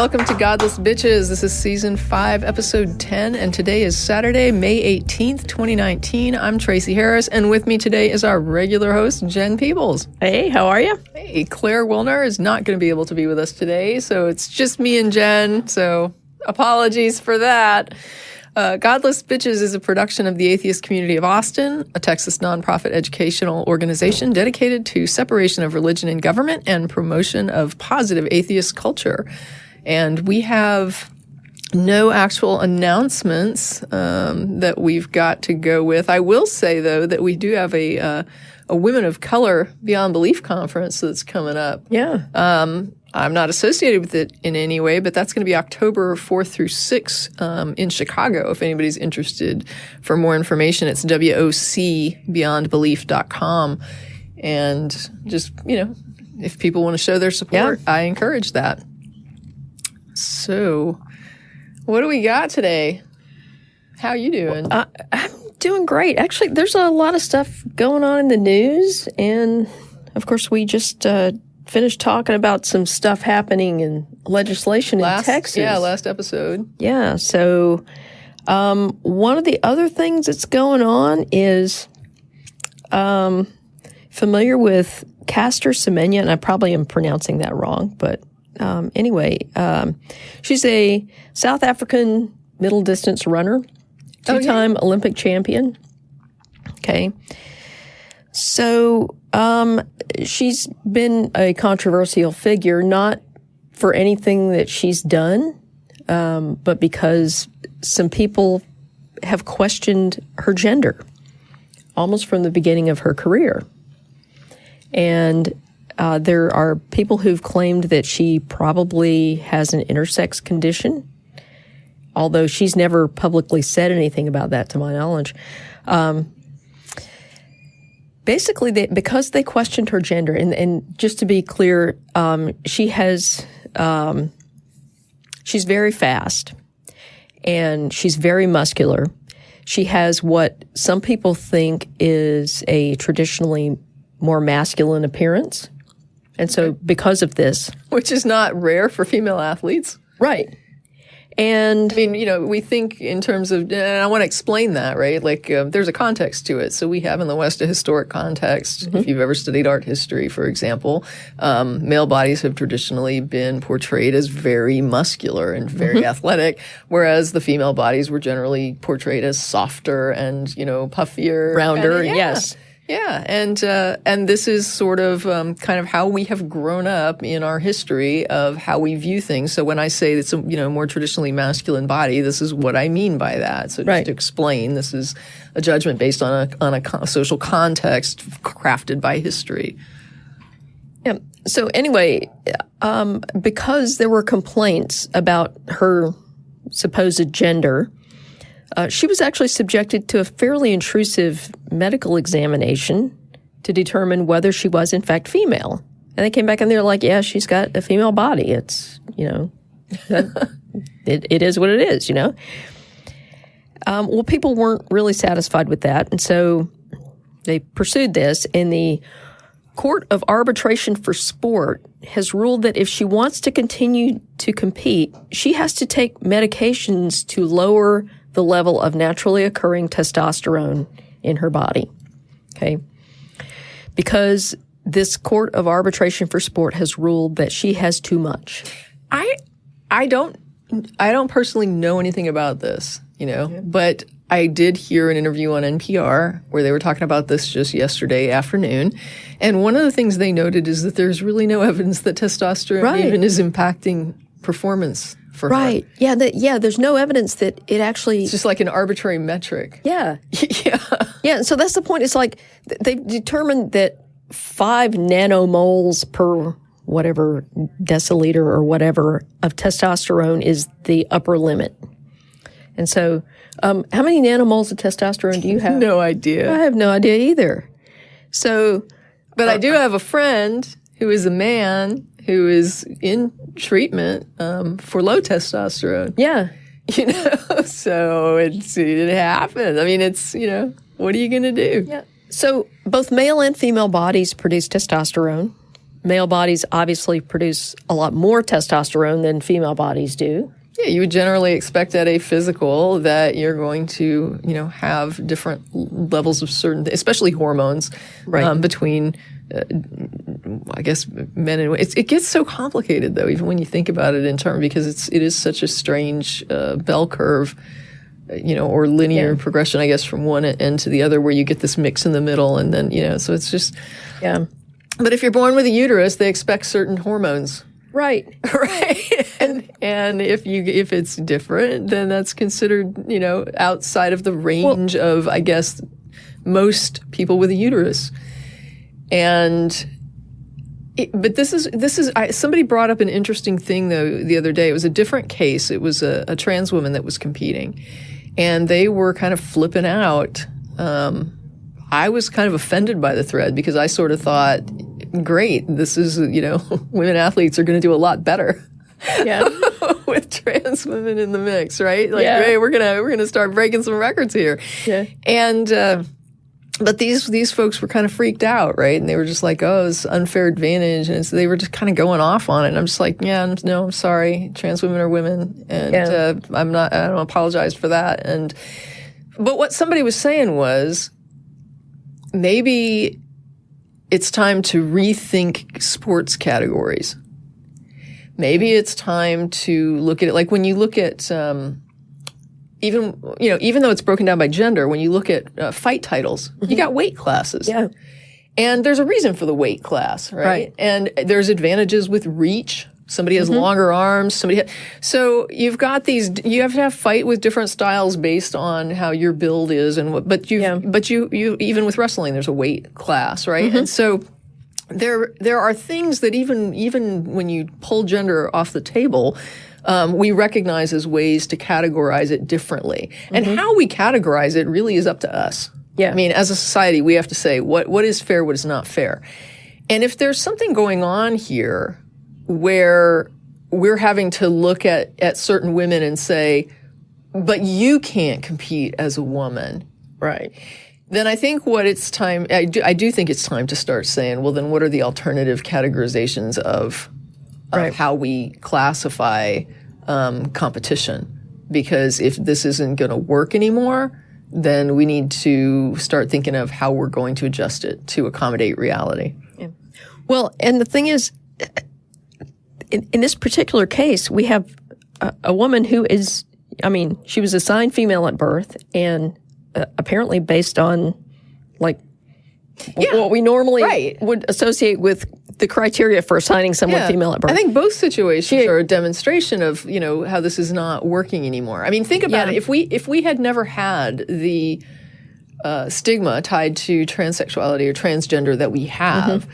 welcome to Godless Bitches. This is Season 5, Episode 10, and today is Saturday, May 18th, 2019. I'm Tracie Harris, and with me today is our regular host, Jen Peeples. Hey, how are you? Hey, Claire Wilner is not going to be able to be with us today, so it's just me and Jen, so apologies for that. Godless Bitches is a production of the Atheist Community of Austin, a Texas nonprofit educational organization dedicated to separation of religion and government and promotion of positive atheist culture. And we have no actual announcements that we've got to go with. I will say, though, that we do have a Women of Color Beyond Belief conference that's coming up. Yeah. I'm not associated with it in any way, but that's going to be October 4th through 6th in Chicago. If anybody's interested for more information, it's WOCBeyondBelief.com. And just, if people want to show their support, I encourage that. So, what do we got today? How are you doing? I'm doing great. Actually, there's a lot of stuff going on in the news. And, of course, we just finished talking about some stuff happening in legislation in Texas. Yeah, last episode. Yeah. So, one of the other things that's going on is familiar with Caster Semenya, and I probably am pronouncing that wrong, but anyway, she's a South African middle distance runner, two-time Olympic champion. Okay. So, she's been a controversial figure, not for anything that she's done, but because some people have questioned her gender almost from the beginning of her career. And there are people who've claimed that she probably has an intersex condition, although she's never publicly said anything about that to my knowledge. Basically, because they questioned her gender, and just to be clear, she's very fast, and she's very muscular. She has what some people think is a traditionally more masculine appearance. And so because of this... Which is not rare for female athletes. Right. And I mean, we think in terms of, and I want to explain that, right? Like, there's a context to it. So we have in the West a historic context. Mm-hmm. If you've ever studied art history, for example, male bodies have traditionally been portrayed as very muscular and very athletic, whereas the female bodies were generally portrayed as softer and, puffier. Rounder, yes. Yeah, and this is sort of kind of how we have grown up in our history of how we view things. So when I say it's a more traditionally masculine body, this is what I mean by that. So just to explain, this is a judgment based on a social context crafted by history. Yeah. So anyway, because there were complaints about her supposed gender, she was actually subjected to a fairly intrusive medical examination to determine whether she was in fact female. And they came back and they're like, yeah, she's got a female body. It's, it is what it is, Well, people weren't really satisfied with that. And so they pursued this, and the Court of Arbitration for Sport has ruled that if she wants to continue to compete, she has to take medications to lower the level of naturally occurring testosterone in her body. Okay? Because this Court of Arbitration for Sport has ruled that she has too much. I don't personally know anything about this, but I did hear an interview on NPR where they were talking about this just yesterday afternoon. And one of the things they noted is that there's really no evidence that testosterone even is impacting performance for her. Yeah. There's no evidence that it actually... It's just like an arbitrary metric. Yeah. Yeah. So that's the point. It's like they've determined that 5 nanomoles per whatever deciliter or whatever of testosterone is the upper limit. And so how many nanomoles of testosterone do you have? No idea. I have no idea either. So... But I do have a friend who is a man who is in treatment for low testosterone. Yeah. So it happens. I mean, it's, what are you going to do? Yeah. So both male and female bodies produce testosterone. male bodies obviously produce a lot more testosterone than female bodies do. Yeah, you would generally expect at a physical that you're going to, have different levels of certain, especially hormones, between, I guess, men and women. It gets so complicated, though, even when you think about it in terms, because it is such a strange bell curve, or linear progression, I guess, from one end to the other, where you get this mix in the middle, and then, so it's just, yeah. But if you're born with a uterus, they expect certain hormones. Right. Right. And if it's different, then that's considered, outside of the range of, I guess, most people with a uterus. But this is somebody brought up an interesting thing, though, the other day. It was a different case. It was a trans woman that was competing, and they were kind of flipping out. I was kind of offended by the thread because I sort of thought, great, this is, women athletes are going to do a lot better. Yeah. With trans women in the mix, right? Like, hey, we're gonna start breaking some records here. Yeah. And but these folks were kind of freaked out, right? And they were just like, oh, it's unfair advantage, and so they were just kind of going off on it. And I'm just like, no, I'm sorry, trans women are women, and I don't apologize for that. But what somebody was saying was, maybe it's time to rethink sports categories. Maybe it's time to look at it, like when you look at even though it's broken down by gender, when you look at fight titles, you got weight classes. Yeah. And there's a reason for the weight class, right? And there's advantages with reach. Somebody has longer arms. So you've got you have to fight with different styles based on how your build is, but you even with wrestling, there's a weight class, right? And so there are things that even when you pull gender off the table, we recognize as ways to categorize it differently. And how we categorize it really is up to us. Yeah. I mean, as a society, we have to say what is fair, what is not fair. And if there's something going on here where we're having to look at certain women and say, but you can't compete as a woman. Right. Then I think I do think it's time to start saying, well, then what are the alternative categorizations of how we classify competition? Because if this isn't going to work anymore, then we need to start thinking of how we're going to adjust it to accommodate reality. Yeah. Well, and the thing is, in this particular case, we have a woman who is, she was assigned female at birth, and apparently based on, what we normally would associate with the criteria for assigning someone female at birth. I think both situations are a demonstration of, how this is not working anymore. I mean, think about it. If we had never had the stigma tied to transsexuality or transgender that we have,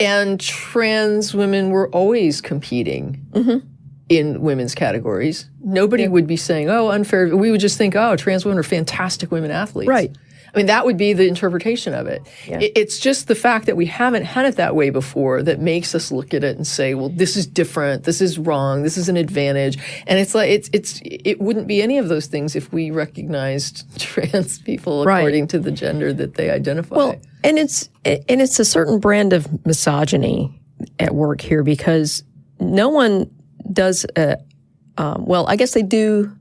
and trans women were always competing in women's categories, nobody would be saying, oh, unfair. We would just think, oh, trans women are fantastic women athletes. Right. I mean, that would be the interpretation of it. Yeah. It's just the fact that we haven't had it that way before that makes us look at it and say, well, this is different. This is wrong. This is an advantage. And it's like, it wouldn't be any of those things if we recognized trans people according to the gender that they identify. Well, and it's a certain brand of misogyny at work here, because no one does, I guess they do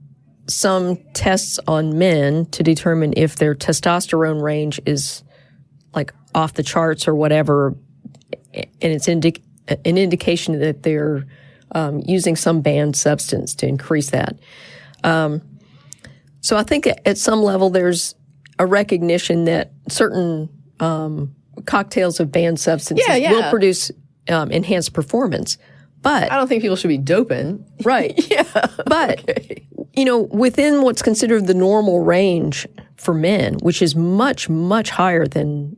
some tests on men to determine if their testosterone range is like off the charts or whatever, and it's an indication that they're using some banned substance to increase that. So I think at some level there's a recognition that certain cocktails of banned substances will produce enhanced performance. But I don't think people should be doping. Right. But, within what's considered the normal range for men, which is much, much higher than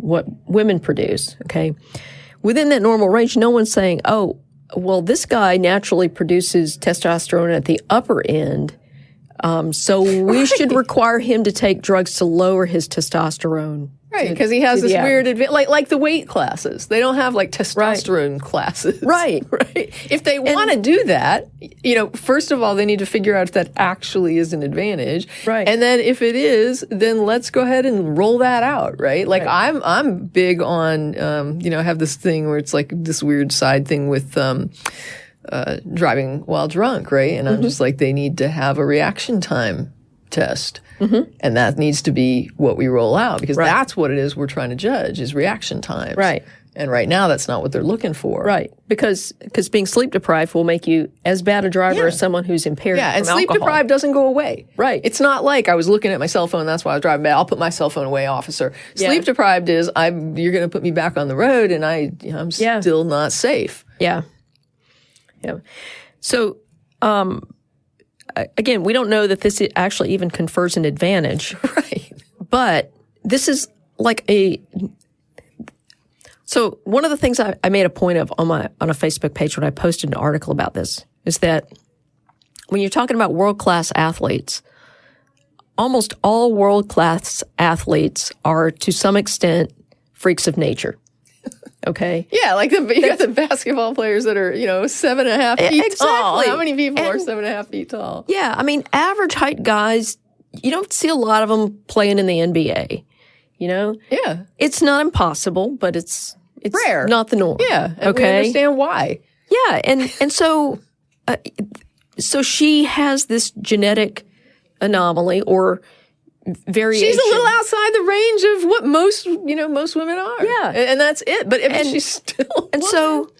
what women produce, okay? Within that normal range, no one's saying, oh, well, this guy naturally produces testosterone at the upper end, so we should require him to take drugs to lower his testosterone Right, because he has to this the weird like the weight classes. They don't have like testosterone classes. Right. Right. If they want to do that, first of all, they need to figure out if that actually is an advantage. Right. And then if it is, then let's go ahead and roll that out, right? Like I'm big on I have this thing where it's like this weird side thing with driving while drunk, right? And I'm just like, they need to have a reaction time test. And that needs to be what we roll out, because that's what it is we're trying to judge, is reaction times. Right. And right now, that's not what they're looking for. Right. Because being sleep deprived will make you as bad a driver as someone who's impaired from and sleep alcohol. deprived doesn't go away. Right. It's not like I was looking at my cell phone, that's why I was driving back. I'll put my cell phone away, officer. Sleep deprived is you're going to put me back on the road, and I'm still not safe. Yeah. Yeah. So, again, we don't know that this actually even confers an advantage. Right. But this is like so one of the things I made a point of on a Facebook page when I posted an article about this is that when you're talking about world-class athletes, almost all world-class athletes are to some extent freaks of nature. Okay. Yeah, like you got the basketball players that are, 7.5 feet tall. How many people are 7.5 feet tall? Yeah, I mean, average height guys, you don't see a lot of them playing in the NBA. Yeah, it's not impossible, but it's rare, not the norm. Yeah, and okay, we understand why. Yeah, and so so she has this genetic anomaly or variation. She's a little outside the range of what most women are. Yeah, and that's it. But she's still. And so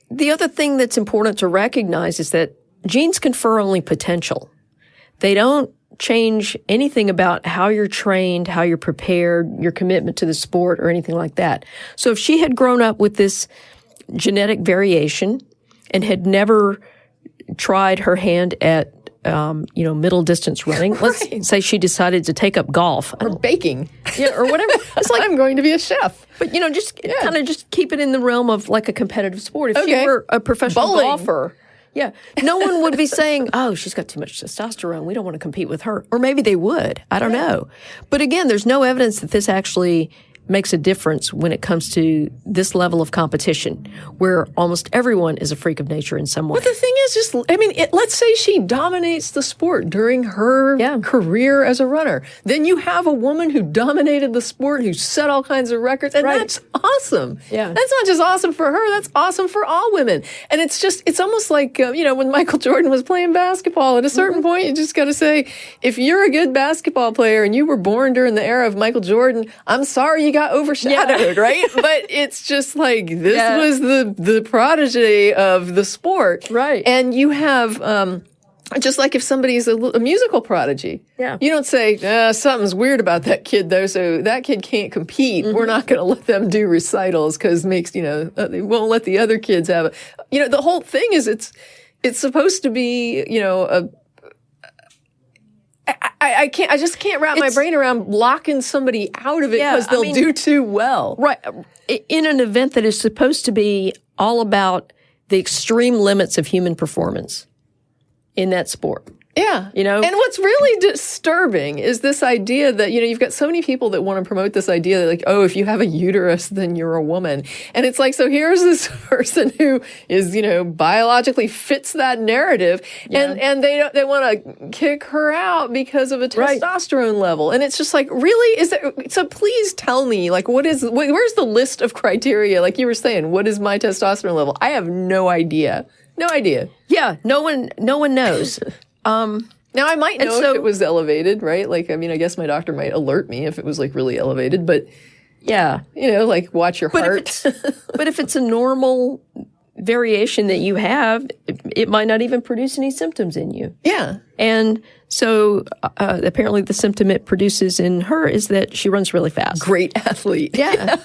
the other thing that's important to recognize is that genes confer only potential. They don't change anything about how you're trained, how you're prepared, your commitment to the sport, or anything like that. So if she had grown up with this genetic variation and had never tried her hand at middle distance running. Let's say she decided to take up golf or baking, or whatever. It's like, I'm going to be a chef. But just kind of just keep it in the realm of like a competitive sport. If she were a professional golfer, no one would be saying, "Oh, she's got too much testosterone. We don't want to compete with her." Or maybe they would. I don't know. But again, there's no evidence that this actually makes a difference when it comes to this level of competition, where almost everyone is a freak of nature in some way. But the thing is, let's say she dominates the sport during her career as a runner. Then you have a woman who dominated the sport, who set all kinds of records, and that's awesome. Yeah. That's not just awesome for her, that's awesome for all women. And it's almost like, when Michael Jordan was playing basketball, at a certain point, you just got to say, if you're a good basketball player and you were born during the era of Michael Jordan, I'm sorry you got overshadowed, right? But it's just like, this was the prodigy of the sport. Right. And you have, just like if somebody's a musical prodigy. Yeah. You don't say, something's weird about that kid, though, so that kid can't compete. We're not going to let them do recitals because they won't let the other kids have it. The whole thing is it's supposed to be, I just can't wrap my brain around locking somebody out of it because they'll do too well. Right. In an event that is supposed to be all about the extreme limits of human performance in that sport. Yeah. And what's really disturbing is this idea that, you've got so many people that want to promote this idea that, like, oh, if you have a uterus, then you're a woman. And it's like, so here's this person who is, biologically fits that narrative, and they want to kick her out because of a testosterone level. And it's just like, really? So please tell me, like, where's the list of criteria? Like you were saying, what is my testosterone level? I have no idea. No idea. Yeah. No one knows. Now I might know if it was elevated, right? Like, I guess my doctor might alert me if it was like really elevated, but like watch your heart. But if it's a normal variation that you have, it might not even produce any symptoms in you. Yeah. And so apparently the symptom it produces in her is that she runs really fast. Great athlete. Yeah.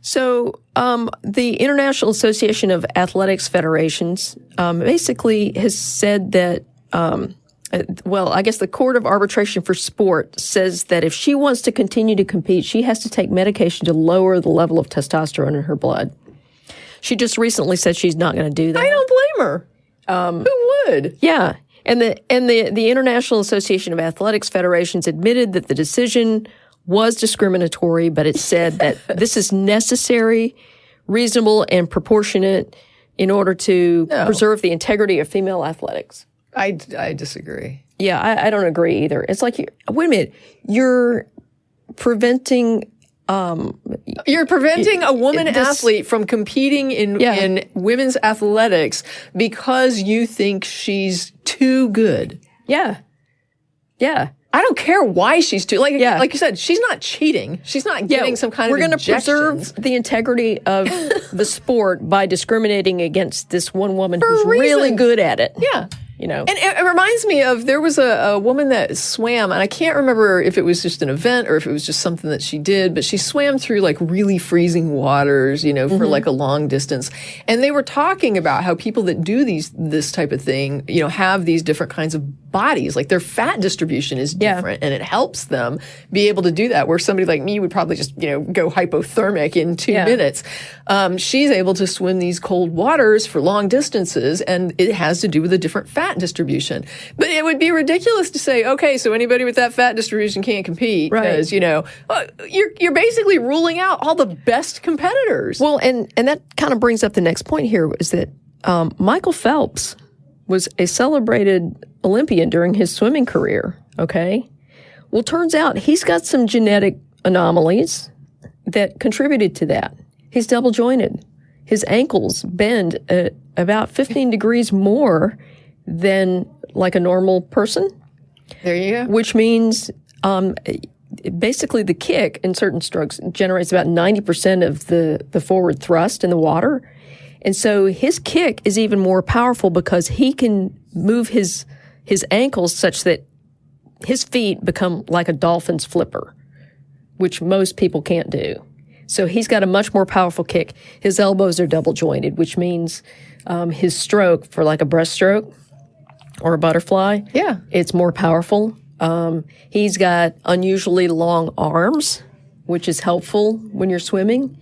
So the International Association of Athletics Federations basically has said that I guess the Court of Arbitration for Sport says that if she wants to continue to compete, she has to take medication to lower the level of testosterone in her blood. She just recently said she's not going to do that. I don't blame her. Who would? Yeah. And the International Association of Athletics Federations admitted that the decision was discriminatory, but it said that this is necessary, reasonable, and proportionate in order to preserve the integrity of female athletics. I disagree. Yeah, I don't agree either. It's like, wait a minute, you're preventing a woman athlete from competing in women's athletics because you think she's too good. Yeah. Yeah. I don't care why she's too, like you said, she's not cheating. She's not getting some kind of We're going to injections. preserve the integrity of the sport by discriminating against this one woman who's really good at it. Yeah. You know, And it reminds me of, there was a woman that swam, and I can't remember if it was just an event or if it was just something that she did, but she swam through like really freezing waters, you know, for like a long distance. And they were talking about how people that do this type of thing, you know, have these different kinds of bodies, like their fat distribution is different, and it helps them be able to do that, where somebody like me would probably just, you know, go hypothermic in 2 minutes. She's able to swim these cold waters for long distances, and it has to do with a different fat distribution. But it would be ridiculous to say, okay, so anybody with that fat distribution can't compete, because, you know, you're basically ruling out all the best competitors. well, and that kind of brings up the next point here, is that Michael Phelps was a celebrated Olympian during his swimming career, okay? Well, turns out he's got some genetic anomalies that contributed to that. He's double jointed. His ankles bend about 15 degrees more than like a normal person. There you go. Which means basically the kick in certain strokes generates about 90% of the forward thrust in the water. And so his kick is even more powerful because he can move his ankles such that his feet become like a dolphin's flipper, which most people can't do. So he's got a much more powerful kick. His elbows are double jointed, which means his stroke for like a breaststroke or a butterfly, it's more powerful. He's got unusually long arms, which is helpful when you're swimming.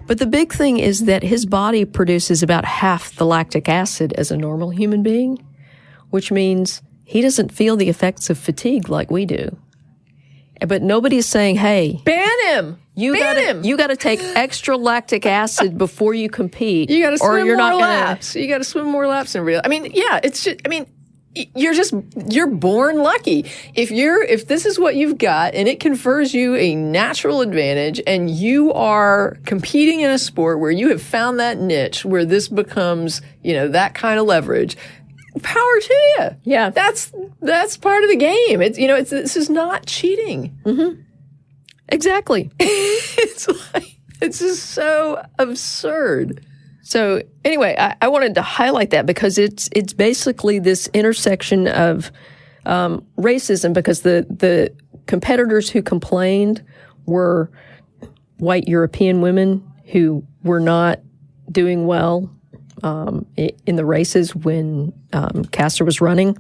But the big thing is that his body produces about half the lactic acid as a normal human being, which means he doesn't feel the effects of fatigue like we do. But nobody's saying, hey, ban him. You got to take extra lactic acid before you compete. You got to swim you're more not laps. You got to swim more laps in real. I mean, yeah, it's just, I mean, you're born lucky. If this is what you've got and it confers you a natural advantage, and you are competing in a sport where you have found that niche where this becomes, you know, that kind of leverage, power to you. Yeah. That's part of the game. It's, you know, this is not cheating. Mm-hmm. Exactly. It's just so absurd. So anyway, I wanted to highlight that because it's basically this intersection of racism, because the competitors who complained were white European women who were not doing well in the races when Castor was running.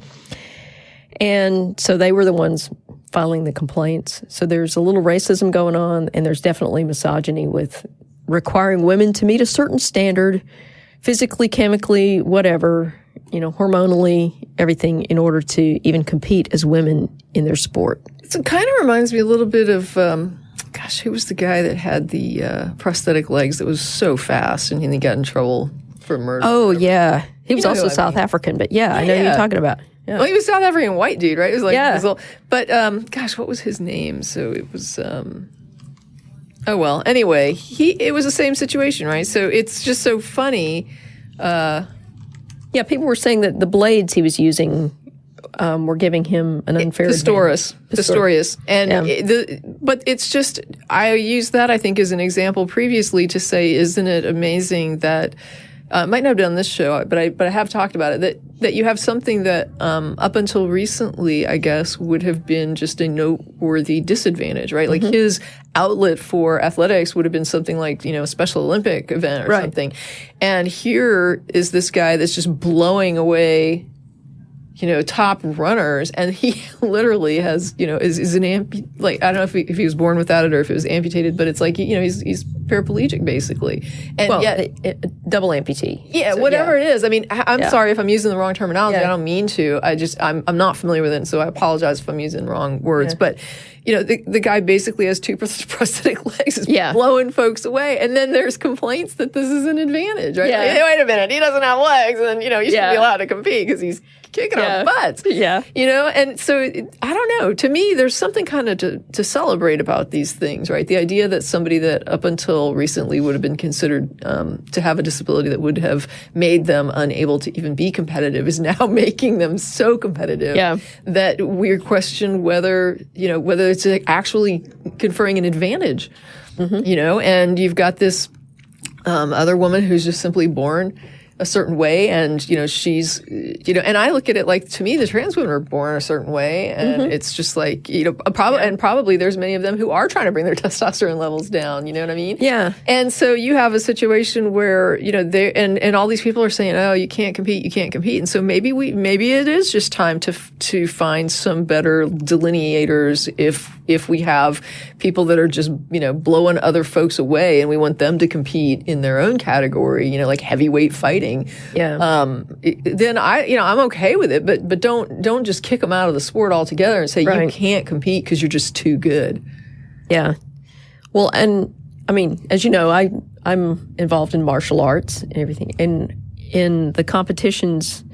And so they were the ones filing the complaints. So there's a little racism going on, and there's definitely misogyny with requiring women to meet a certain standard, physically, chemically, whatever, you know, hormonally, everything, in order to even compete as women in their sport. It kind of reminds me a little bit of, who was the guy that had the prosthetic legs that was so fast and he got in trouble for murder? Oh, yeah. He was also South African, but I know who you're talking about. Yeah. Well, he was South African white dude, right? It was like, but what was his name? So it was, oh, well, anyway, it was the same situation, right? So it's just so funny. People were saying that the blades he was using were giving him an unfair Pistorius. And but it's just, I used that, I think, as an example previously to say, isn't it amazing that, might not have done this show, but I have talked about it, that you have something that up until recently, I guess, would have been just a noteworthy disadvantage, right? Like his outlet for athletics would have been something like, you know, a Special Olympic event or something. And here is this guy that's just blowing away, you know, top runners, and he literally has, you know, is an I don't know if he was born without it or if it was amputated, but it's like, you know, he's paraplegic, basically. And Well, yet, double amputee. yeah, So, whatever it is. I mean, I'm sorry if I'm using the wrong terminology. Yeah. I don't mean to. I'm not familiar with it, so I apologize if I'm using the wrong words. Yeah. But, the guy basically has 2 prosthetic legs, is Yeah. blowing folks away. And then there's complaints that this is an advantage, right? Yeah. Like, hey, wait a minute, he doesn't have legs, and, you shouldn't Yeah. be allowed to compete because he's kicking our butts. Yeah. And so I don't know. To me, there's something kind of to celebrate about these things, right? The idea that somebody that up until recently would have been considered to have a disability that would have made them unable to even be competitive is now making them so competitive that we question whether it's actually conferring an advantage, and you've got this other woman who's just simply born a certain way, and she's and I look at it like, to me, the trans women are born a certain way, and it's just like probably there's many of them who are trying to bring their testosterone levels down. You know what I mean? Yeah. And so you have a situation where they and all these people are saying, oh, you can't compete, and so maybe it is just time to find some better delineators if we have people that are just blowing other folks away, and we want them to compete in their own category, like heavyweight fighting. Yeah. Then I'm okay with it, but don't just kick them out of the sport altogether and say you can't compete because you're just too good. Yeah. Well, and I mean, as you know, I'm involved in martial arts and everything, and in the competitions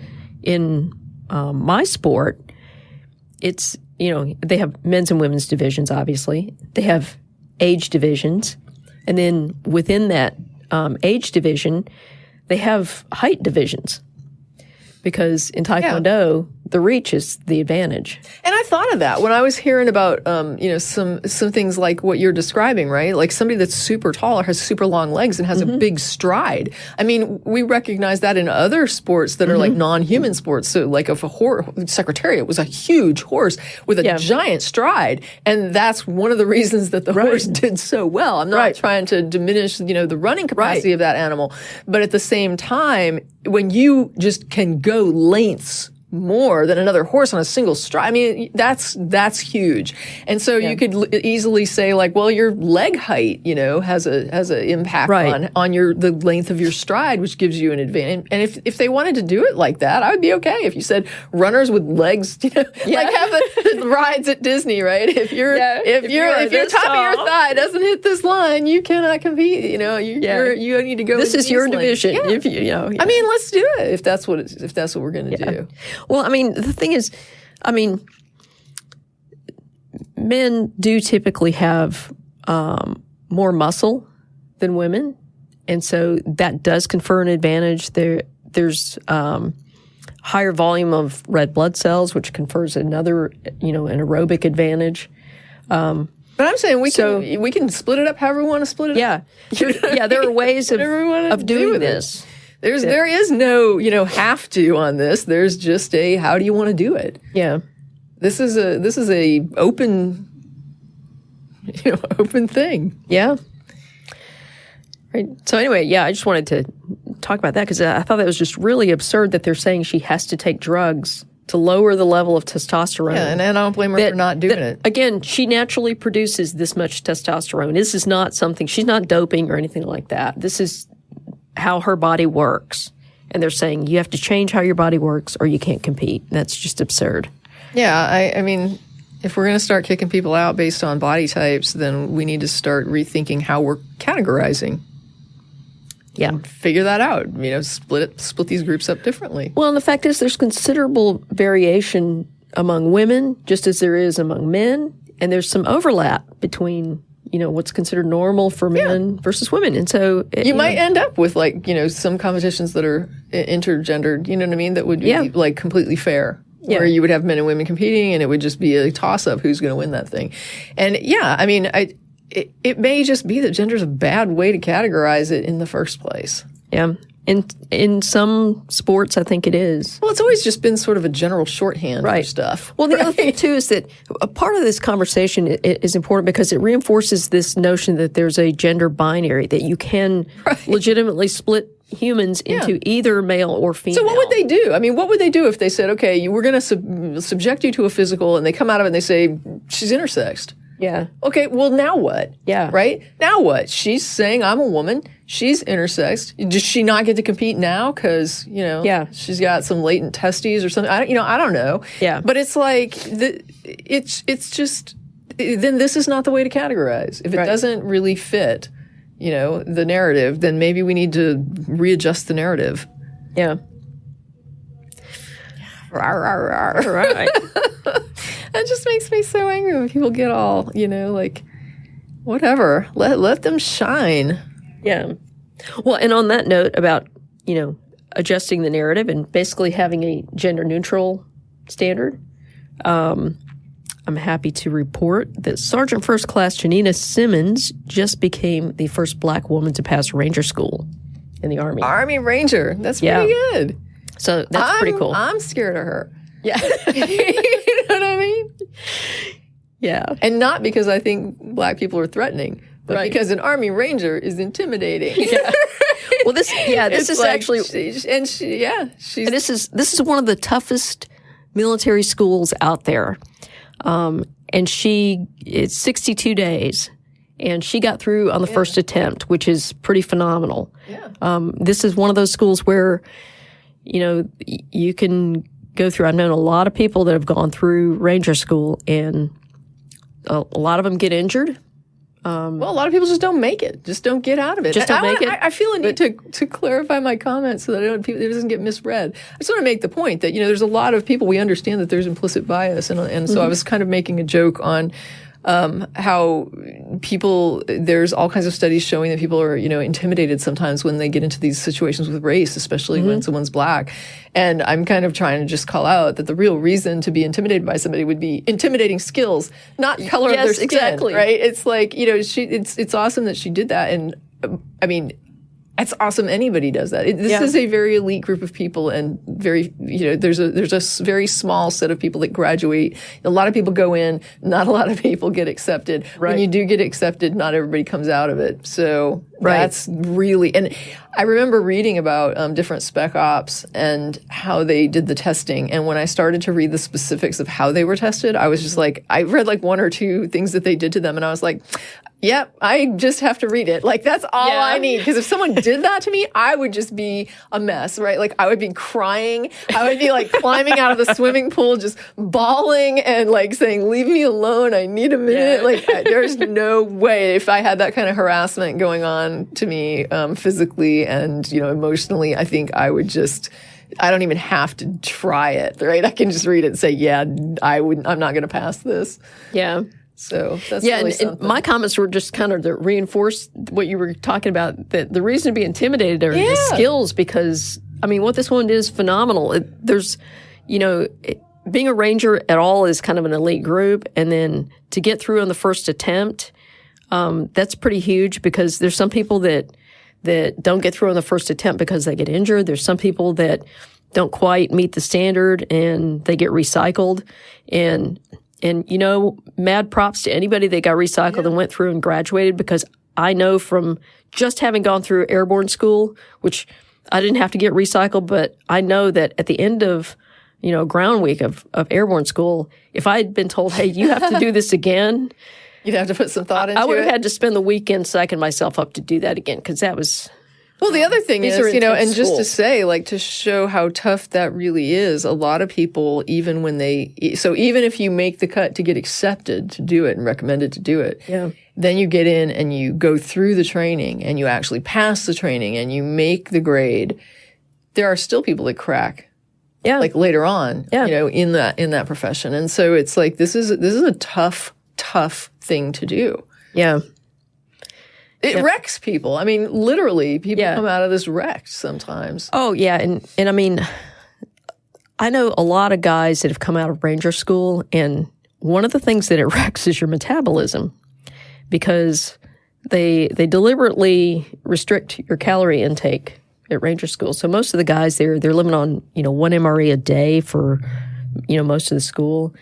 in my sport, it's they have men's and women's divisions. Obviously, they have age divisions, and then within that age division, they have height divisions, because in Taekwondo, the reach is the advantage. And I thought of that when I was hearing about, some things like what you're describing, right? Like somebody that's super tall or has super long legs and has a big stride. I mean, we recognize that in other sports that are like non-human sports. So like if Secretariat was a huge horse with a giant stride. And that's one of the reasons that the horse did so well. I'm not trying to diminish, the running capacity of that animal. But at the same time, when you just can go lengths more than another horse on a single stride, I mean, that's huge. And so you could easily say, like, well, your leg height, has a impact on the length of your stride, which gives you an advantage. And if they wanted to do it like that, I would be okay. If you said runners with legs, like have the rides at Disney, right? If your top of your thigh doesn't hit this line, you cannot compete. You need to go. This is your division. Yeah. If I mean, let's do it if that's what we're going to do. Well, I mean, the thing is, men do typically have more muscle than women, and so that does confer an advantage. There's higher volume of red blood cells, which confers another, an aerobic advantage. But I'm saying we can split it up however we want to split it up. Yeah, there are ways of doing this. There is no, have to on this. There's just a how do you want to do it? Yeah. This is a open thing. Yeah. Right. So anyway, I just wanted to talk about that because I thought that was just really absurd that they're saying she has to take drugs to lower the level of testosterone. Yeah, and I don't blame her for not doing it. Again, she naturally produces this much testosterone. This is not something, she's not doping or anything like that. This is how her body works. And they're saying you have to change how your body works or you can't compete. That's just absurd. Yeah, I mean, if we're going to start kicking people out based on body types, then we need to start rethinking how we're categorizing. Yeah. And figure that out. Split these groups up differently. Well, and the fact is there's considerable variation among women, just as there is among men. And there's some overlap between what's considered normal for men versus women. And so you might end up with some competitions that are intergendered, you know what I mean? That would be like completely fair. Yeah. Where you would have men and women competing and it would just be a toss up who's going to win that thing. And I mean, it may just be that gender's a bad way to categorize it in the first place. Yeah. In some sports, I think it is. Well, it's always just been sort of a general shorthand for stuff. Well, the other thing, too, is that a part of this conversation is important because it reinforces this notion that there's a gender binary, that you can legitimately split humans into either male or female. So what would they do? I mean, what would they do if they said, okay, we're going to subject you to a physical, and they come out of it and they say, she's intersexed? Yeah. Okay, well, now what? Yeah. Right? Now what? She's saying, I'm a woman. She's intersex. Does she not get to compete now because, she's got some latent testes or something? I don't know. Yeah. But it's like, it's just, then this is not the way to categorize. If it doesn't really fit, the narrative, then maybe we need to readjust the narrative. Yeah. Right. That just makes me so angry when people get all, whatever. Let them shine. Yeah. Well, and on that note about, adjusting the narrative and basically having a gender neutral standard, I'm happy to report that Sergeant First Class Janina Simmons just became the first black woman to pass Ranger School in the Army. Army Ranger. That's pretty good. So that's pretty cool. I'm scared of her. Yeah. You know what I mean? Yeah. And not because I think black people are threatening, but because an Army Ranger is intimidating. Yeah. Well, this is like actually, this is one of the toughest military schools out there. And it's 62 days, and she got through on the first attempt, which is pretty phenomenal. Yeah. This is one of those schools where, you can go through. I've known a lot of people that have gone through Ranger School, and a lot of them get injured. Well, a lot of people just don't make it. Just don't get out of it. I feel a need to clarify my comments so that it doesn't get misread. I just want to make the point that, there's a lot of people, we understand that there's implicit bias. And so I was kind of making a joke on how there's all kinds of studies showing that people are, intimidated sometimes when they get into these situations with race, especially when someone's black. And I'm kind of trying to just call out that the real reason to be intimidated by somebody would be intimidating skills, not color of their skin. Exactly. Right? It's like, it's awesome that she did that. And I mean, it's awesome anybody does that. This is a very elite group of people, and very, there's a very small set of people that graduate. A lot of people go in, not a lot of people get accepted. Right. When you do get accepted, not everybody comes out of it. So that's really, and I remember reading about different spec ops and how they did the testing. And when I started to read the specifics of how they were tested, I was just like, I read like one or two things that they did to them, and I was like, yep, I just have to read it. Like, that's all I need. Because if someone did that to me, I would just be a mess, right? Like, I would be crying. I would be like climbing out of the swimming pool, just bawling and like saying, leave me alone. I need a minute. Yeah. Like, there's no way if I had that kind of harassment going on to me physically and, emotionally, I think I would just... I don't even have to try it, right? I can just read it and say, I'm not going to pass this. Yeah. So that's really something. And my comments were just kind of to reinforce what you were talking about, that the reason to be intimidated are the skills, because, I mean, what this one did is phenomenal. Being a ranger at all is kind of an elite group, and then to get through on the first attempt, that's pretty huge, because there's some people that don't get through on the first attempt because they get injured. There's some people that don't quite meet the standard and they get recycled. And mad props to anybody that got recycled and went through and graduated, because I know from just having gone through airborne school, which I didn't have to get recycled, but I know that at the end of, ground week of airborne school, if I had been told, hey, you have to do this again, you'd have to put some thought into it. I would have had to spend the weekend psyching myself up to do that again, because that was... Well, the other thing is, and just to say, like, to show how tough that really is, a lot of people, even if you make the cut to get accepted to do it and recommended to do it, then you get in and you go through the training and you actually pass the training and you make the grade, there are still people that crack. Yeah. Like later on, in that profession. And so it's like, this is a tough thing to do. Yeah. It wrecks people. I mean, literally, people come out of this wrecked sometimes. Oh, yeah. And I mean, I know a lot of guys that have come out of Ranger School, and one of the things that it wrecks is your metabolism, because they deliberately restrict your calorie intake at Ranger School. So most of the guys, they're living on, 1 MRE a day for, most of the school.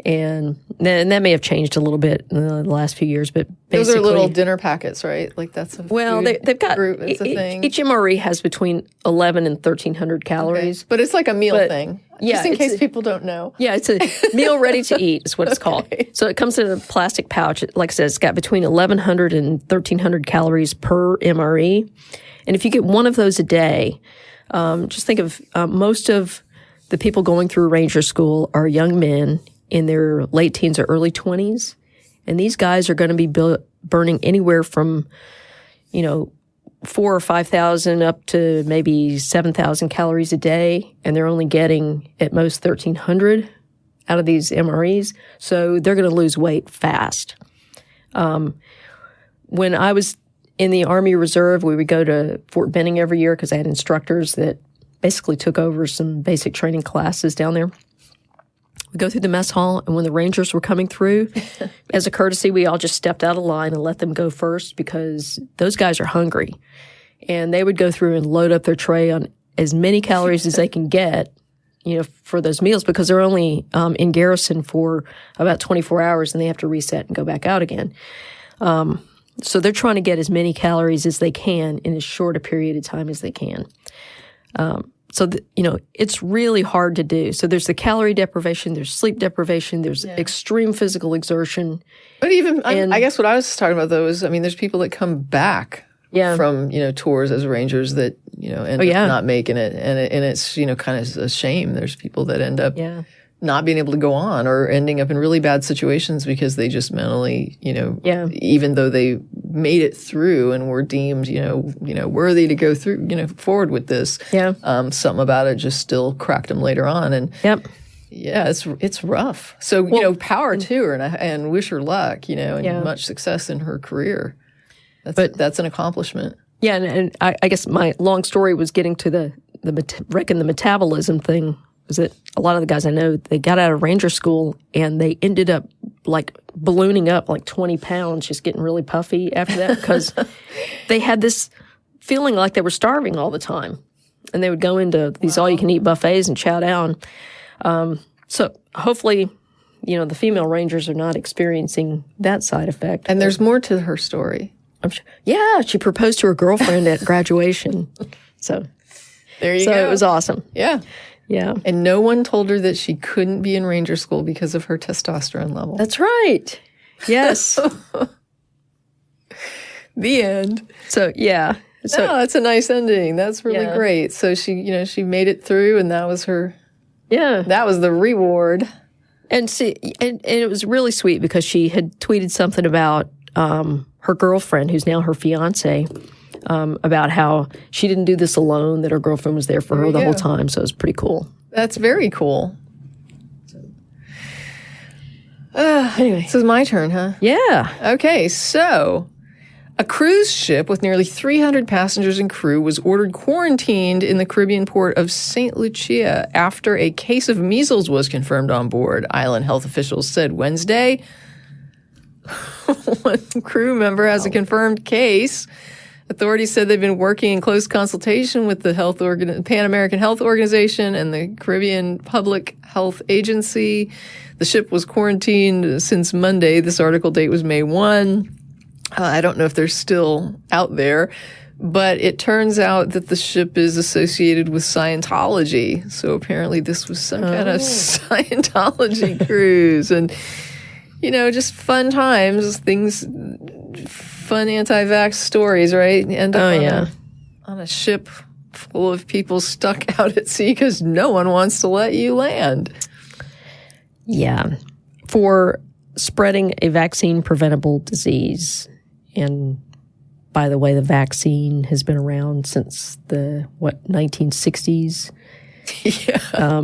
And that may have changed a little bit in the last few years, but basically... Those are little dinner packets, right? Like that's a they've got... It's a thing. Each MRE has between 11 and 1,300 calories. Okay. But it's like a meal thing. Just in case people don't know. Yeah, it's a meal ready to eat is what it's called. So it comes in a plastic pouch. Like I said, it's got between 1,100 and 1,300 calories per MRE. And if you get one of those a day, just think of most of the people going through Ranger School are young men in their late teens or early 20s. And these guys are going to be burning anywhere from, 4,000 or 5,000 up to maybe 7,000 calories a day, and they're only getting at most 1,300 out of these MREs. So they're going to lose weight fast. When I was in the Army Reserve, we would go to Fort Benning every year because I had instructors that basically took over some basic training classes down there. We go through the mess hall, and when the Rangers were coming through, as a courtesy, we all just stepped out of line and let them go first because those guys are hungry. And they would go through and load up their tray on as many calories as they can get, for those meals because they're only in garrison for about 24 hours and they have to reset and go back out again. So they're trying to get as many calories as they can in as short a period of time as they can. It's really hard to do. So there's the calorie deprivation, there's sleep deprivation, there's extreme physical exertion. But even, I guess what I was talking about, though, is, there's people that come back from, tours as Rangers that, end up not making it. And it's, kind of a shame. There's people that end up not being able to go on or ending up in really bad situations because they just mentally, even though they made it through and were deemed, worthy to go through, forward with this. Something about it just still cracked them later on. And it's rough. So, power to her and wish her luck, and much success in her career. That's an accomplishment. Yeah. And I guess my long story was getting to the metabolism thing. Was that a lot of the guys I know, they got out of Ranger School and they ended up like ballooning up like 20 pounds, just getting really puffy after that because they had this feeling like they were starving all the time. And they would go into these all-you-can-eat buffets and chow down. So hopefully, the female Rangers are not experiencing that side effect. And there's more to her story. I'm sure. Yeah, she proposed to her girlfriend at graduation. So there you go. So it was awesome. Yeah. Yeah. And no one told her that she couldn't be in Ranger School because of her testosterone level. That's right. Yes. The end. So, yeah. So that's a nice ending. That's really great. So she, she made it through and that was her. Yeah. That was the reward. And and it was really sweet because she had tweeted something about her girlfriend, who's now her fiance, about how she didn't do this alone, that her girlfriend was there for her the whole time. So it was pretty cool. That's very cool. Anyway. This is my turn, huh? Yeah. Okay, so a cruise ship with nearly 300 passengers and crew was ordered quarantined in the Caribbean port of St. Lucia after a case of measles was confirmed on board, island health officials said Wednesday. One crew member has a confirmed case. Authorities said they've been working in close consultation with the Pan American Health Organization and the Caribbean Public Health Agency. The ship was quarantined since Monday. This article date was May 1. I don't know if they're still out there, but it turns out that the ship is associated with Scientology. So apparently this was some kind of Scientology cruise. And, just fun times, fun anti-vax stories, right? End up on a ship full of people stuck out at sea because no one wants to let you land. Yeah. For spreading a vaccine-preventable disease. And by the way, the vaccine has been around since the, 1960s? Yeah.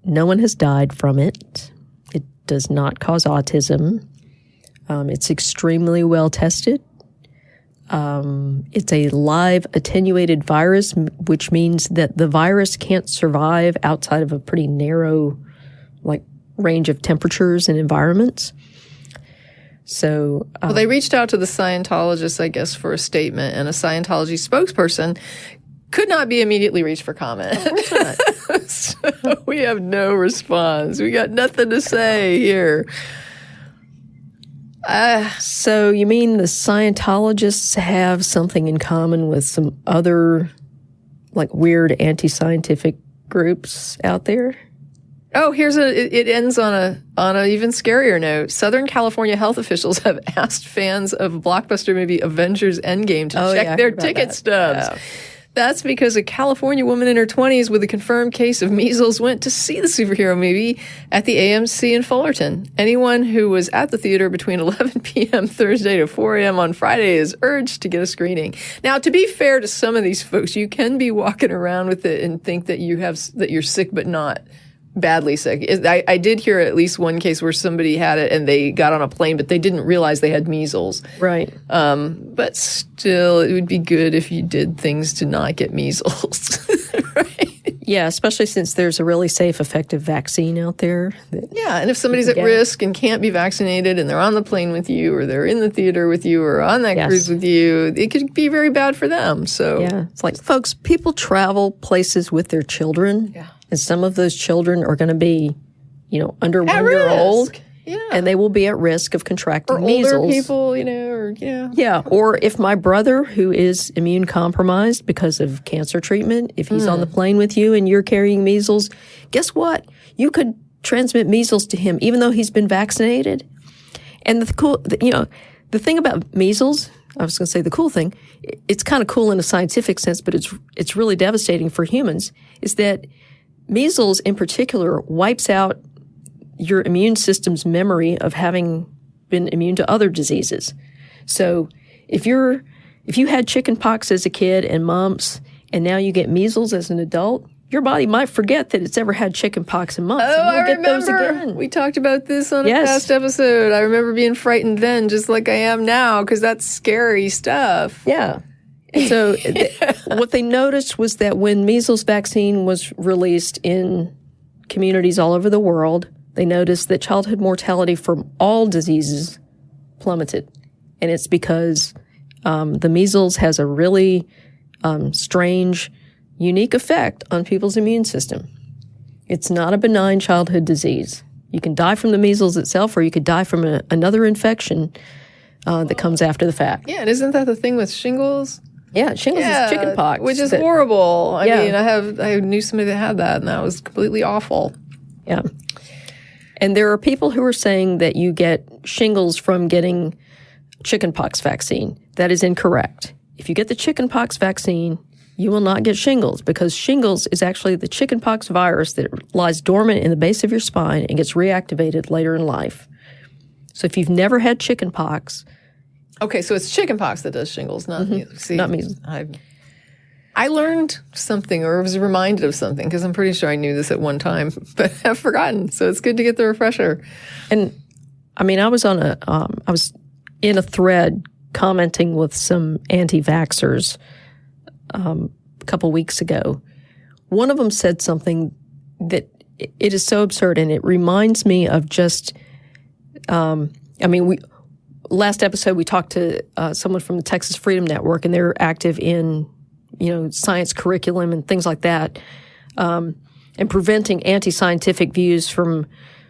No one has died from it. It does not cause autism. It's extremely well tested. It's a live attenuated virus, which means that the virus can't survive outside of a pretty narrow, range of temperatures and environments. So, well, they reached out to the Scientologists, I guess, for a statement, and a Scientology spokesperson could not be immediately reached for comment. So we have no response. We got nothing to say here. So you mean the Scientologists have something in common with some other, weird anti-scientific groups out there? Oh, it ends on a even scarier note. Southern California health officials have asked fans of blockbuster movie Avengers Endgame to check their ticket stubs. Yeah. That's because a California woman in her 20s with a confirmed case of measles went to see the superhero movie at the AMC in Fullerton. Anyone who was at the theater between 11 p.m. Thursday to 4 a.m. on Friday is urged to get a screening. Now, to be fair to some of these folks, you can be walking around with it and think that you're sick but not badly sick. I did hear at least one case where somebody had it and they got on a plane, but they didn't realize they had measles. Right. But still, it would be good if you did things to not get measles. Right? Yeah, especially since there's a really safe, effective vaccine out there. Yeah, and if somebody's at risk and can't be vaccinated and they're on the plane with you or they're in the theater with you or on that cruise with you, it could be very bad for them. So yeah, it's like, folks, people travel places with their children. Yeah. And some of those children are going to be, under 1 year old. Yeah. And they will be at risk of contracting measles. Older people, Yeah. Or if my brother, who is immune compromised because of cancer treatment, if he's on the plane with you and you're carrying measles, guess what? You could transmit measles to him even though he's been vaccinated. And the thing about measles, I was going to say the cool thing, it's kind of cool in a scientific sense, but it's really devastating for humans, is that measles, in particular, wipes out your immune system's memory of having been immune to other diseases. So if you had chicken pox as a kid and mumps, and now you get measles as an adult, your body might forget that it's ever had chicken pox and mumps. Oh, and I remember. Those again. We talked about this on a past episode. I remember being frightened then, just like I am now, because that's scary stuff. Yeah. And so what they noticed was that when measles vaccine was released in communities all over the world, they noticed that childhood mortality from all diseases plummeted. And it's because the measles has a really strange, unique effect on people's immune system. It's not a benign childhood disease. You can die from the measles itself, or you could die from another infection that comes after the fact. Yeah, and isn't that the thing with shingles? Yeah, shingles is chicken pox. Which is horrible. I mean, I knew somebody that had that, and that was completely awful. Yeah. And there are people who are saying that you get shingles from getting chickenpox vaccine. That is incorrect. If you get the chickenpox vaccine, you will not get shingles, because shingles is actually the chickenpox virus that lies dormant in the base of your spine and gets reactivated later in life. So if you've never had chickenpox... Okay, so it's chickenpox that does shingles, not measles. See, not measles. I learned something, or was reminded of something, because I'm pretty sure I knew this at one time, but I've forgotten. So it's good to get the refresher. And I mean, I was in a thread commenting with some anti-vaxxers a couple weeks ago. One of them said something that it is so absurd, and it reminds me of just. Last episode we talked to someone from the Texas Freedom Network, and they're active in science curriculum and things like that, and preventing anti-scientific views from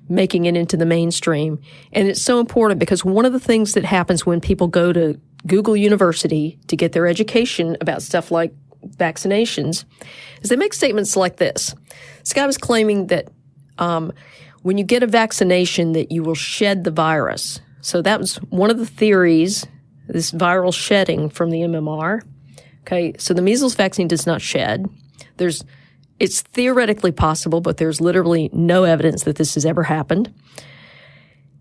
making it into the mainstream. And it's so important because one of the things that happens when people go to Google University to get their education about stuff like vaccinations is they make statements like this. This guy was claiming that when you get a vaccination that you will shed the virus. So that was one of the theories, this viral shedding from the MMR. Okay, so the measles vaccine does not shed. It's theoretically possible, but there's literally no evidence that this has ever happened.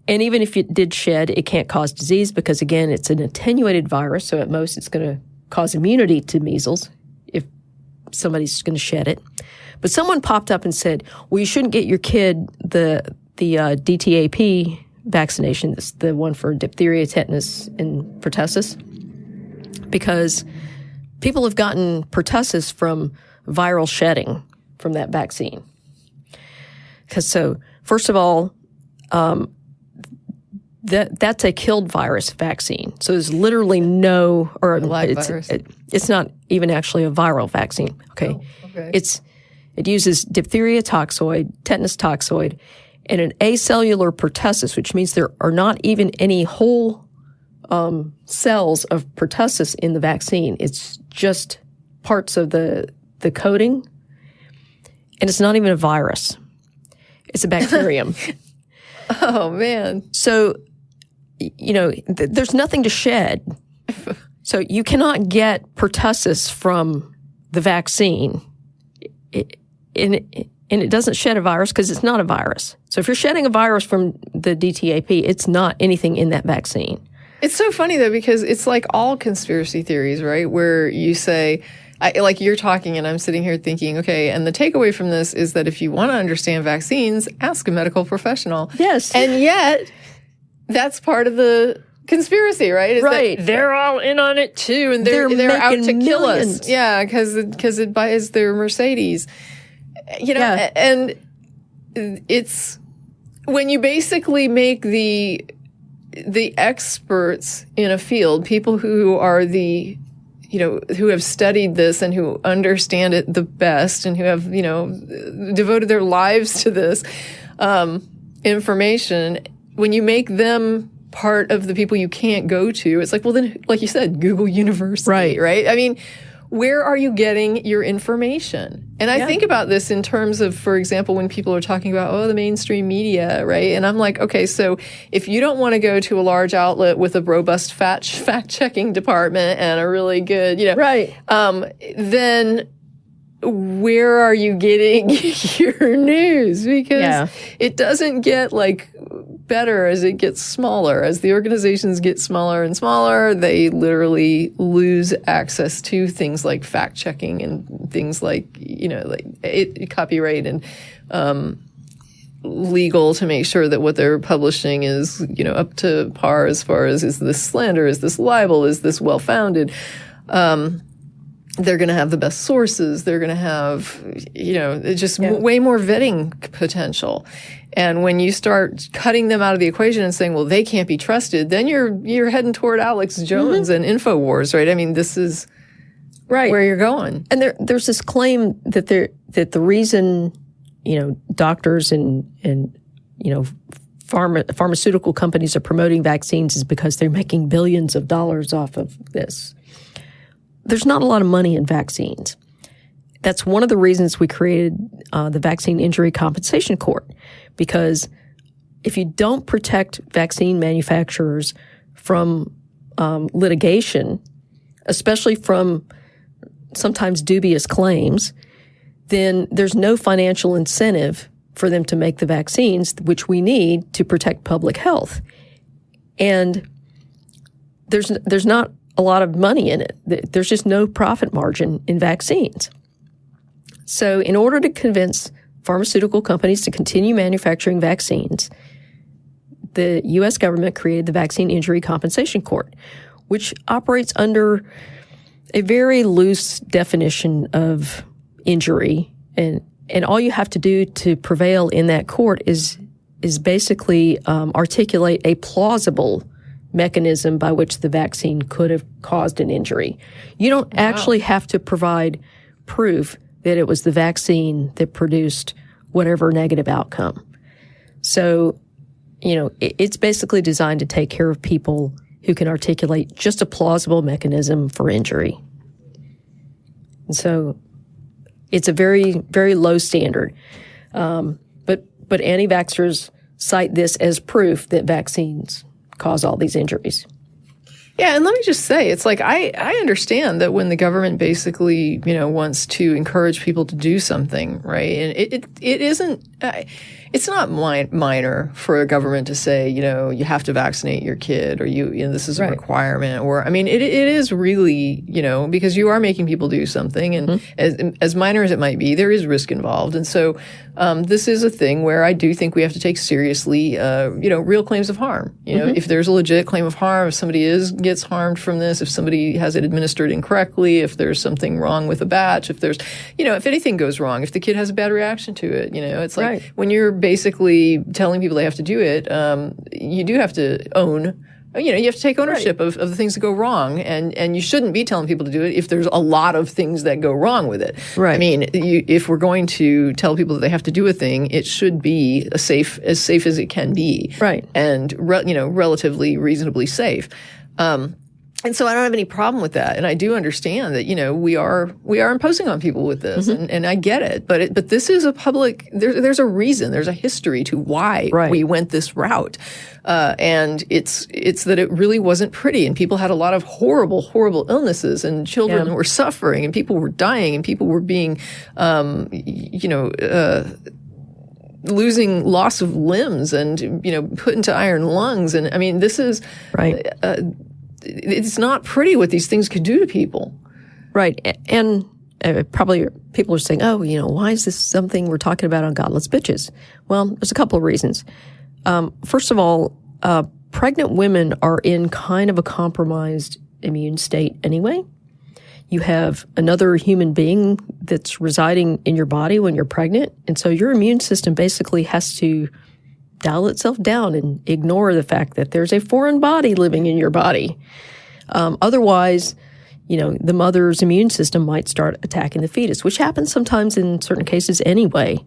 And even if it did shed, it can't cause disease because, again, it's an attenuated virus, so at most it's going to cause immunity to measles if somebody's going to shed it. But someone popped up and said, well, you shouldn't get your kid the DTaP vaccination, that's the one for diphtheria, tetanus, and pertussis, because people have gotten pertussis from viral shedding from that vaccine. So, first of all, that's a killed virus vaccine. So there's literally no, or it's not even actually a viral vaccine. Okay, okay. It uses diphtheria toxoid, tetanus toxoid, and an acellular pertussis, which means there are not even any whole cells of pertussis in the vaccine. It's just parts of the coating, and it's not even a virus. It's a bacterium. Oh, man. So, there's nothing to shed. So you cannot get pertussis from the vaccine. And it doesn't shed a virus because it's not a virus. So if you're shedding a virus from the DTaP, it's not anything in that vaccine. It's so funny, though, because it's like all conspiracy theories, right? Where you say, like you're talking and I'm sitting here thinking, okay, and the takeaway from this is that if you want to understand vaccines, ask a medical professional. Yes. And yet, that's part of the conspiracy, right? Is right. that they're all in on it, too, and they're out to kill us. Yeah, because it buys their Mercedes. And it's when you basically make the experts in a field, people who are who have studied this and who understand it the best and who have, devoted their lives to this information, when you make them part of the people you can't go to, it's like, well, then, like you said, Google University, right? I mean, where are you getting your information? And I think about this in terms of, for example, when people are talking about, the mainstream media, right? And I'm like, okay, so if you don't want to go to a large outlet with a robust fact-checking department and a really good, then where are you getting your news? Because it doesn't get better as it gets smaller. As the organizations get smaller and smaller, they literally lose access to things like fact checking and things like copyright and legal to make sure that what they're publishing is up to par as far as, is this slander, is this libel, is this well founded. They're going to have the best sources. They're going to have, just way more vetting potential. And when you start cutting them out of the equation and saying, well, they can't be trusted, then you're heading toward Alex Jones and InfoWars, right? I mean, this is where you're going. And there's this claim that the reason, doctors and pharmaceutical companies are promoting vaccines is because they're making billions of dollars off of this. There's not a lot of money in vaccines. That's one of the reasons we created the Vaccine Injury Compensation Court, because if you don't protect vaccine manufacturers from litigation, especially from sometimes dubious claims, then there's no financial incentive for them to make the vaccines, which we need to protect public health. And there's not a lot of money in it. There's just no profit margin in vaccines. So in order to convince pharmaceutical companies to continue manufacturing vaccines, the U.S. government created the Vaccine Injury Compensation Court, which operates under a very loose definition of injury. And all you have to do to prevail in that court is basically articulate a plausible mechanism by which the vaccine could have caused an injury. You don't actually have to provide proof that it was the vaccine that produced whatever negative outcome. So, it's basically designed to take care of people who can articulate just a plausible mechanism for injury. And so it's a very, very low standard. But anti-vaxxers cite this as proof that vaccines cause all these injuries. Yeah, and let me just say, it's like I understand that when the government basically, wants to encourage people to do something, right? And it isn't. It's not minor for a government to say, you have to vaccinate your kid, or this is a requirement, or it is really, because you are making people do something, and as minor as it might be, there is risk involved, and so this is a thing where I do think we have to take seriously, real claims of harm. If there's a legit claim of harm, if somebody gets harmed from this, if somebody has it administered incorrectly, if there's something wrong with a batch, if there's, if anything goes wrong, if the kid has a bad reaction to it, it's like when you're basically telling people they have to do it, you do have to own, you have to take ownership of the things that go wrong, and you shouldn't be telling people to do it if there's a lot of things that go wrong with it. Right. If we're going to tell people that they have to do a thing, it should be as safe as it can be. Right. And, relatively reasonably safe. And so I don't have any problem with that. And I do understand that, we are imposing on people with this, and I get it. But this is a public, there's a reason, there's a history to why we went this route. And it's that it really wasn't pretty, and people had a lot of horrible, horrible illnesses, and children were suffering, and people were dying, and people were being, losing loss of limbs and, put into iron lungs. And I mean, this is it's not pretty what these things could do to people. Right. And probably people are saying, why is this something we're talking about on Godless Bitches? Well, there's a couple of reasons. First of all, pregnant women are in kind of a compromised immune state anyway. You have another human being that's residing in your body when you're pregnant, and so your immune system basically has to dial itself down and ignore the fact that there's a foreign body living in your body. Otherwise, the mother's immune system might start attacking the fetus, which happens sometimes in certain cases anyway.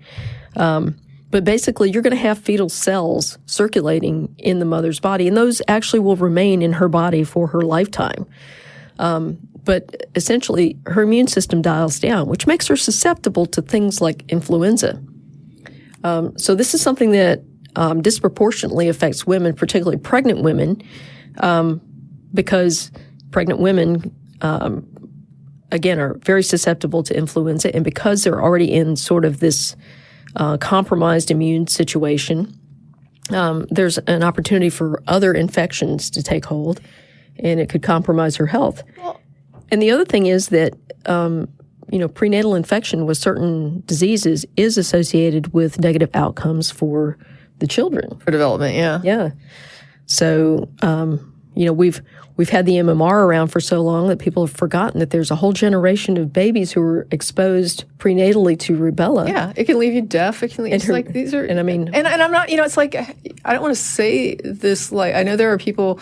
But basically, you're going to have fetal cells circulating in the mother's body, and those actually will remain in her body for her lifetime. But essentially, her immune system dials down, which makes her susceptible to things like influenza. So this is something that disproportionately affects women, particularly pregnant women, because pregnant women, again, are very susceptible to influenza, and because they're already in sort of this compromised immune situation, there's an opportunity for other infections to take hold, and it could compromise her health. And the other thing is that, prenatal infection with certain diseases is associated with negative outcomes for the children. For development, yeah. Yeah. So, we've had the MMR around for so long that people have forgotten that there's a whole generation of babies who are exposed prenatally to rubella. Yeah, it can leave you deaf. It can leave, these are, and I mean, and I'm not, it's like, I don't want to say this, like, I know there are people,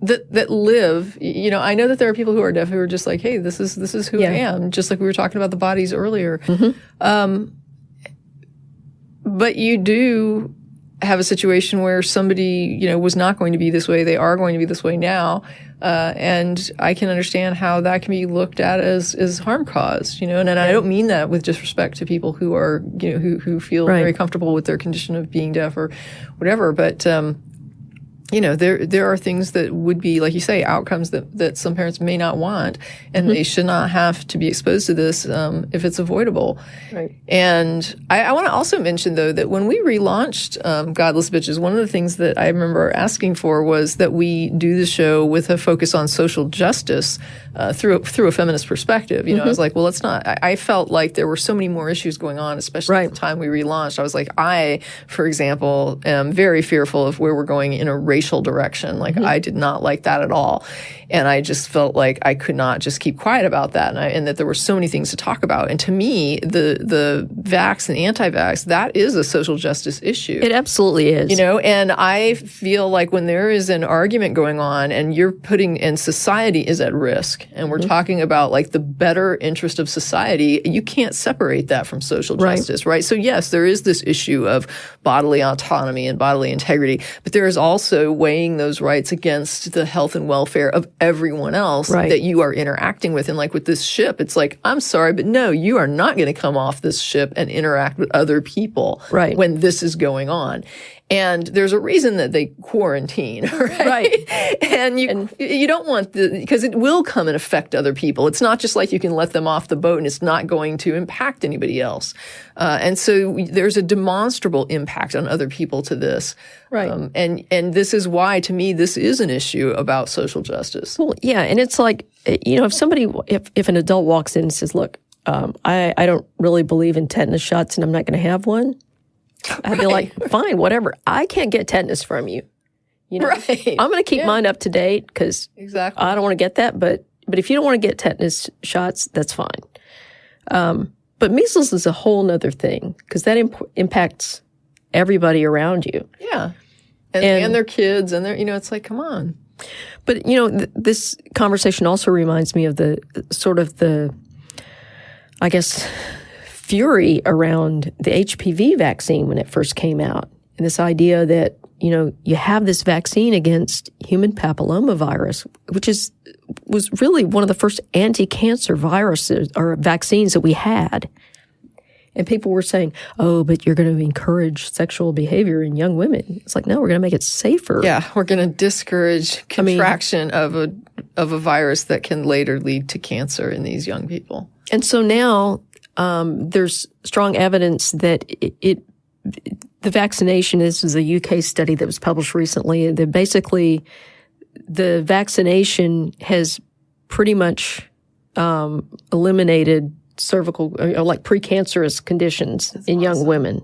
that live, I know that there are people who are deaf who are just like, hey, this is who I am, just like we were talking about the bodies earlier. But you do have a situation where somebody, was not going to be this way. They are going to be this way now. And I can understand how that can be looked at as harm caused, and I don't mean that with disrespect to people who are, who feel very comfortable with their condition of being deaf or whatever. But, there are things that would be, like you say, outcomes that some parents may not want, and they should not have to be exposed to this if it's avoidable. Right. And I want to also mention, though, that when we relaunched Godless Bitches, one of the things that I remember asking for was that we do the show with a focus on social justice through a feminist perspective. I was like, well, let's not. I felt like there were so many more issues going on, especially at the time we relaunched. I was like, for example, am very fearful of where we're going in a racial direction. Like, I did not like that at all. And I just felt like I could not just keep quiet about that. And that there were so many things to talk about. And to me, the vax and anti-vax, that is a social justice issue. It absolutely is. And I feel like when there is an argument going on and and society is at risk, and we're talking about like the better interest of society, you can't separate that from social justice, right? So yes, there is this issue of bodily autonomy and bodily integrity, but there is also weighing those rights against the health and welfare of everyone else that you are interacting with. And like with this ship, it's like, I'm sorry, but no, you are not going to come off this ship and interact with other people when this is going on. And there's a reason that they quarantine, right? And you don't want because it will come and affect other people. It's not just like you can let them off the boat and it's not going to impact anybody else. And so there's a demonstrable impact on other people to this. Right. And this is why, to me, this is an issue about social justice. Well, yeah. And it's like, if an adult walks in and says, look, I don't really believe in tetanus shots and I'm not going to have one. I'd be like, fine, whatever. I can't get tetanus from you. I'm going to keep mine up to date because I don't want to get that. But if you don't want to get tetanus shots, that's fine. But measles is a whole nother thing because that impacts everybody around you. Yeah, and their kids, and their it's like, come on. But this conversation also reminds me of the I guess, fury around the HPV vaccine when it first came out. And this idea that, you have this vaccine against human papillomavirus, which was really one of the first anti-cancer viruses or vaccines that we had. And people were saying, oh, but you're going to encourage sexual behavior in young women. It's like, no, we're going to make it safer. Yeah, we're going to discourage contraction of a virus that can later lead to cancer in these young people. And so now there's strong evidence that the vaccination, this is a UK study that was published recently, that basically the vaccination has pretty much eliminated cervical, or like precancerous conditions in young women.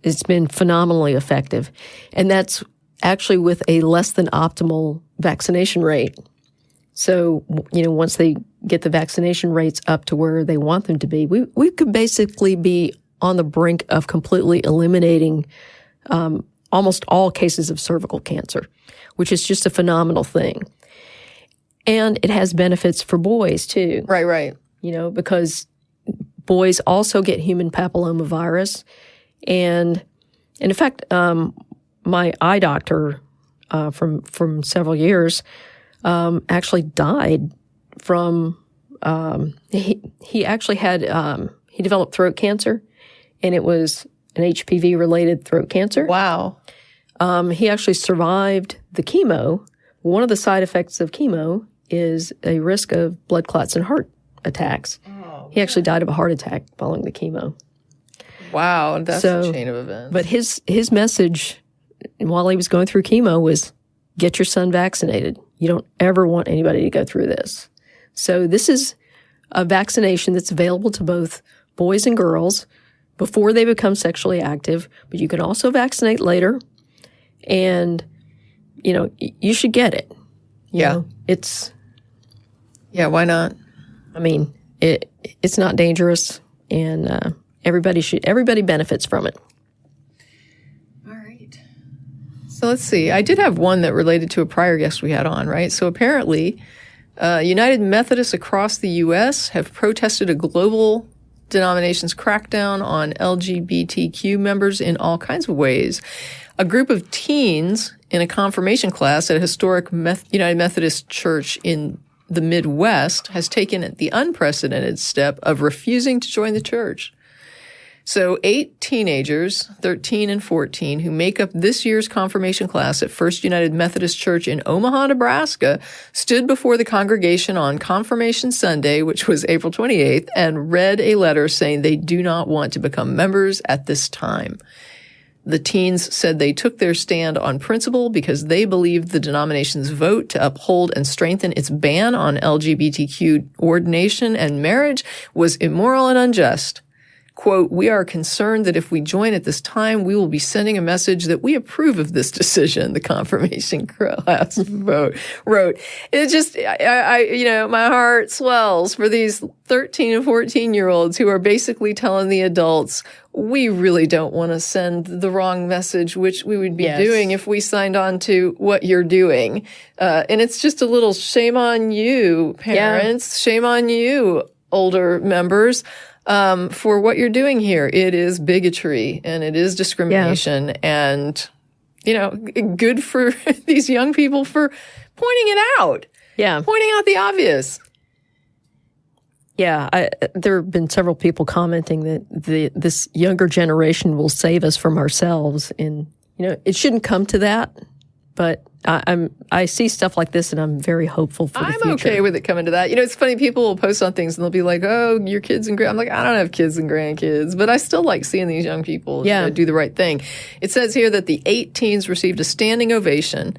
It's been phenomenally effective. And that's actually with a less than optimal vaccination rate. So, once they get the vaccination rates up to where they want them to be, we could basically be on the brink of completely eliminating almost all cases of cervical cancer, which is just a phenomenal thing. And it has benefits for boys, too. Right. Because boys also get human papillomavirus. And in fact, my eye doctor from several years actually died from, he actually had, he developed throat cancer, and it was an HPV-related throat cancer. Wow. He actually survived the chemo. One of the side effects of chemo is a risk of blood clots and heart attacks. Oh, he actually died of a heart attack following the chemo. Wow, that's a chain of events. But his message while he was going through chemo was, get your son vaccinated. You don't ever want anybody to go through this. So this is a vaccination that's available to both boys and girls before they become sexually active, but you can also vaccinate later. And, you should get it. Yeah. Why not? It's not dangerous, and everybody benefits from it. All right. So let's see. I did have one that related to a prior guest we had on, right? So apparently, United Methodists across the U.S. have protested a global denomination's crackdown on LGBTQ members in all kinds of ways. A group of teens in a confirmation class at a historic United Methodist church in the Midwest has taken the unprecedented step of refusing to join the church. So 8 teenagers, 13 and 14, who make up this year's confirmation class at First United Methodist Church in Omaha, Nebraska, stood before the congregation on Confirmation Sunday, which was April 28th, and read a letter saying they do not want to become members at this time. The teens said they took their stand on principle because they believed the denomination's vote to uphold and strengthen its ban on LGBTQ ordination and marriage was immoral and unjust. Quote, we are concerned that if we join at this time, we will be sending a message that we approve of this decision, the confirmation class wrote. It just, my heart swells for these 13 and 14-year-olds who are basically telling the adults, we really don't want to send the wrong message, which we would be doing if we signed on to what you're doing. And it's just a little shame on you, parents, shame on you, older members. For what you're doing here. It is bigotry and it is discrimination and, good for these young people for pointing it out. Yeah. Pointing out the obvious. Yeah. There have been several people commenting that this younger generation will save us from ourselves. And, it shouldn't come to that, but I see stuff like this and I'm very hopeful for the future. I'm okay with it coming to that. It's funny, people will post on things and they'll be like, oh, your kids and I'm like, I don't have kids and grandkids, but I still like seeing these young people do the right thing. It says here that the 8 teens received a standing ovation.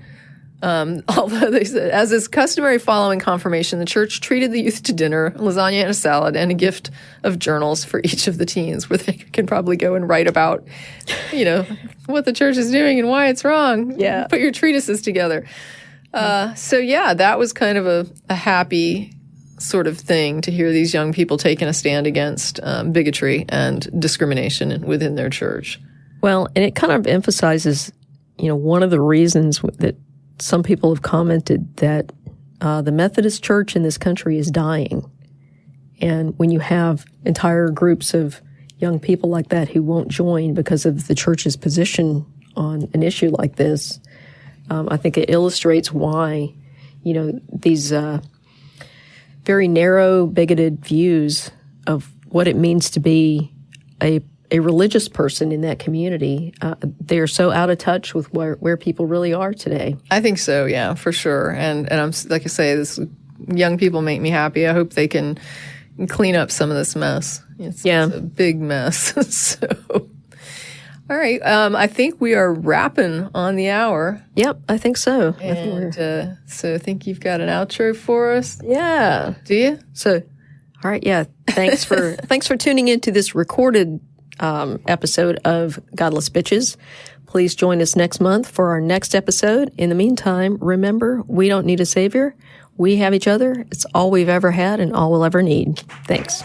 Although they said, as is customary following confirmation, the church treated the youth to dinner, lasagna and a salad, and a gift of journals for each of the teens where they can probably go and write about, what the church is doing and why it's wrong. Yeah. Put your treatises together. That was kind of a happy sort of thing to hear these young people taking a stand against bigotry and discrimination within their church. Well, and it kind of emphasizes, one of the reasons that some people have commented that the Methodist Church in this country is dying. And when you have entire groups of young people like that who won't join because of the church's position on an issue like this. I think it illustrates why, these very narrow, bigoted views of what it means to be a religious person in that community, they're so out of touch with where people really are today. I think so, yeah, for sure. And I'm like I say, this young people make me happy. I hope they can clean up some of this mess. It's a big mess. So, all right. I think we are wrapping on the hour. Yep, I think so. And so I think you've got an outro for us. Yeah. Do you? So, all right. Yeah. Thanks for tuning into this recorded episode of Godless Bitches. Please join us next month for our next episode. In the meantime, remember, we don't need a savior. We have each other. It's all we've ever had and all we'll ever need. Thanks.